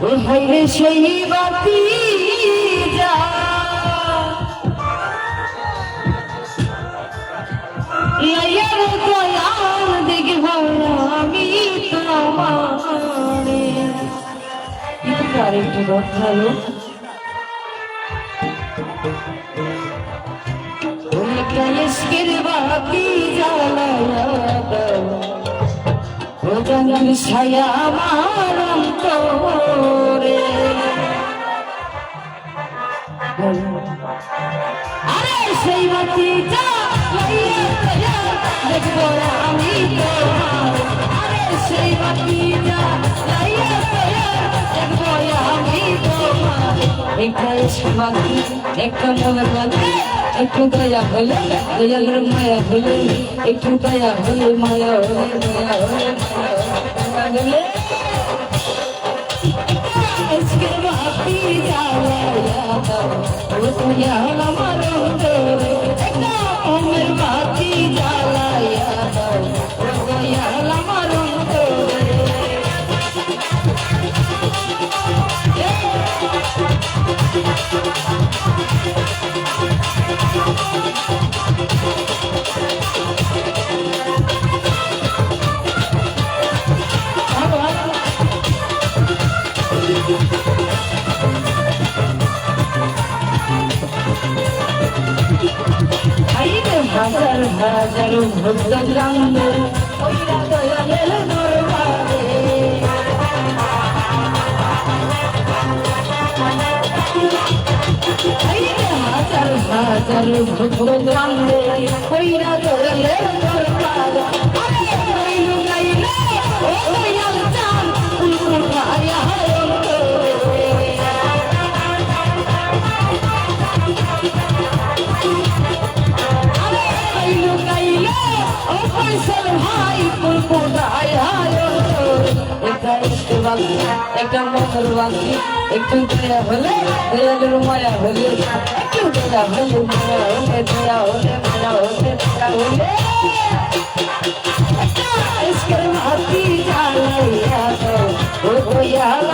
হাইরে সেই বাতি যা লাইয়ার দয়াল দেখব আমি তোমারে আরেকটু দেখালো ইশকের বাতি জ্বালায়া দাও ও জানার ছায়া আমার অন্তরে আরে সেই বাতি জ্বালায়া দেখবো আমি তোমার আরে সেই বাতি জ্বালায়া দেখবো আমি তোমার একটা বাতি একটা মনের বাতি একটু দয়া হলে দয়ালের মায়া হলে একটু দয়া হলে মায়া হলে মায়া হলে হলে আজকের বাতি জ্বালায়া দাও ও দয়াল আমার অন্তরে একটা মনের বাতি জ্বালায়া দাও ও দয়াল আমার অন্তরে হাজার হাজার ভক্ত জানবে ওইরা দয়ালের দরবারে হাজার হাজার ভক্ত জানবে ওইরা দয়ালের দরবারে গাইলে গাইলে ও দয়াল চান ফুল খায়া একটা মনের বাকি একটু দয়া হলে দয়ালের মায়া হলে একটু দয়া হলে মায়া হলে দয়া হলে মায়া হলে দয়া হলে ইশকের বাতি জ্বালায়া দাও ও দয়াল